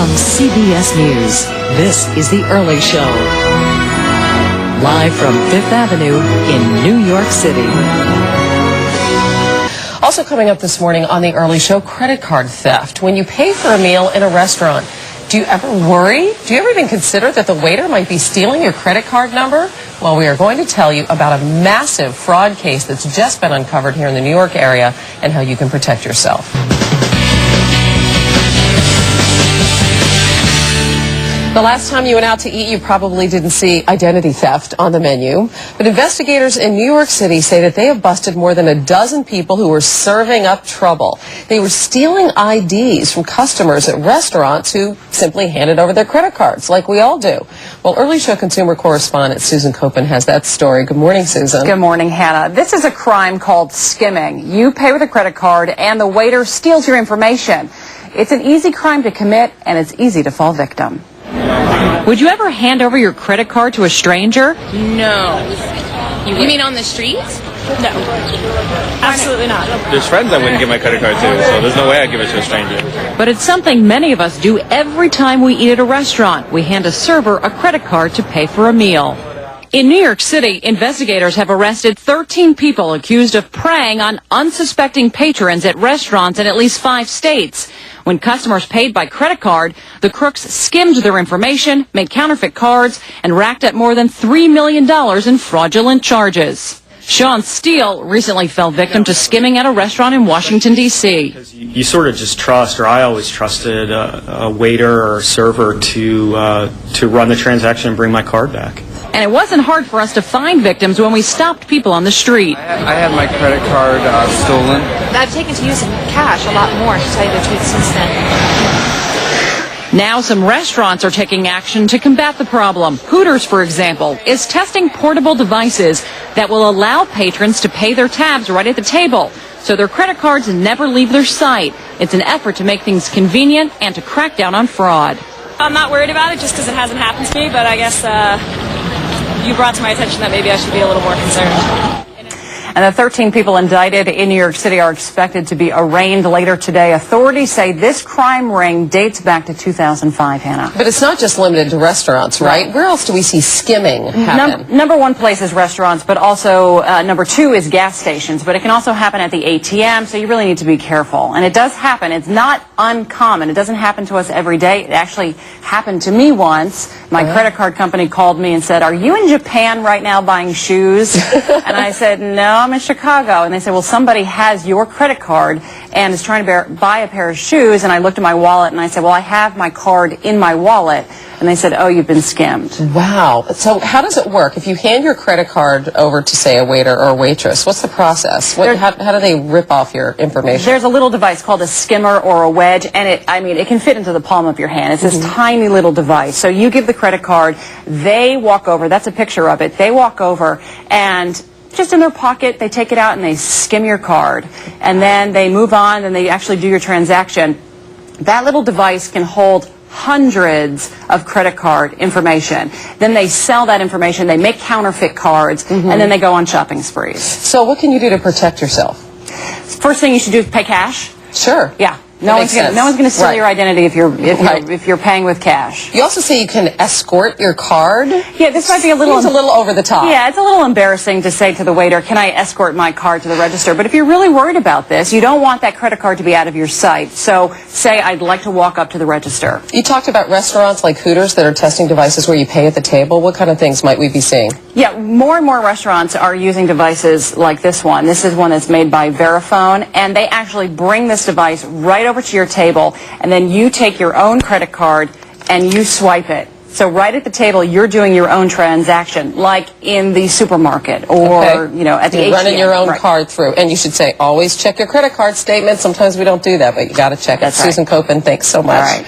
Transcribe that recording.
From CBS News, this is The Early Show. Live from Fifth Avenue in New York City. Also coming up this morning on The Early Show, credit card theft. When you pay for a meal in a restaurant, do you ever worry? Do you ever even consider that the waiter might be stealing your credit card number? Well, we are going to tell you about a massive fraud case that's just been uncovered here in the New York area and how you can protect yourself. The last time you went out to eat, you probably didn't see identity theft on the menu. But investigators in New York City say that they have busted more than a dozen people who were serving up trouble. They were stealing IDs from customers at restaurants who simply handed over their credit cards, like we all do. Well, Early Show consumer correspondent Susan Koppen has that story. Good morning, Susan. Good morning, Hannah. This is a crime called skimming. You pay with a credit card and the waiter steals your information. It's an easy crime to commit and it's easy to fall victim. Would you ever hand over your credit card to a stranger? No. You mean on the street? No. Absolutely not. There's friends I wouldn't give my credit card to, so there's no way I'd give it to a stranger. But it's something many of us do every time we eat at a restaurant. We hand a server a credit card to pay for a meal. In New York City, investigators have arrested 13 people accused of preying on unsuspecting patrons at restaurants in at least 5 states. When customers paid by credit card, the crooks skimmed their information, made counterfeit cards, and racked up more than $3 million in fraudulent charges. Sean Steele recently fell victim to skimming at a restaurant in Washington, D.C. You sort of just trust, or I always trusted a waiter or a server to run the transaction and bring my card back. And it wasn't hard for us to find victims when we stopped people on the street. I had my credit card stolen. I've taken to using cash a lot more, to tell you the truth, since then. Now some restaurants are taking action to combat the problem. Hooters, for example, is testing portable devices that will allow patrons to pay their tabs right at the table, so their credit cards never leave their sight. It's an effort to make things convenient and to crack down on fraud. I'm not worried about it just because it hasn't happened to me, but I guess you brought to my attention that maybe I should be a little more concerned. And the 13 people indicted in New York City are expected to be arraigned later today. Authorities say this crime ring dates back to 2005, Hannah. But it's not just limited to restaurants, right? Where else do we see skimming happen? Number one place is restaurants, but also number two is gas stations. But it can also happen at the ATM, so you really need to be careful. And it does happen. It's not uncommon. It doesn't happen to us every day. It actually happened to me once. My credit card company called me and said, "Are you in Japan right now buying shoes?" And I said, "No, I'm in Chicago." And they said, "Well, somebody has your credit card and is trying to buy a pair of shoes." And I looked at my wallet and I said, "Well, I have my card in my wallet." And they said, "Oh, you've been skimmed." Wow. So how does it work? If you hand your credit card over to, say, a waiter or a waitress, what's the process? How do they rip off your information? There's a little device called a skimmer or a wedge, and it can fit into the palm of your hand. It's this tiny little device. So you give the credit card, they walk over, that's a picture of it, they walk over and just in their pocket, they take it out and they skim your card. And then they move on and they actually do your transaction. That little device can hold hundreds of credit card information. Then they sell that information, they make counterfeit cards, and then they go on shopping sprees. So what can you do to protect yourself? First thing you should do is pay cash. Sure. Yeah. No one's going to steal your identity if you're paying with cash. You also say you can escort your card. Yeah, this might be a little over the top. Yeah, it's a little embarrassing to say to the waiter, "Can I escort my card to the register?" But if you're really worried about this, you don't want that credit card to be out of your sight. So say, "I'd like to walk up to the register." You talked about restaurants like Hooters that are testing devices where you pay at the table. What kind of things might we be seeing? Yeah, more and more restaurants are using devices like this one. This is one that's made by Verifone, and they actually bring this device right over to your table, and then you take your own credit card and you swipe it. So right at the table, you're doing your own transaction, like in the supermarket or at the ATM. Running your own card through, and you should say, always check your credit card statement. Sometimes we don't do that, but you got to check it. That's right. Susan Koppen, thanks so much. All right.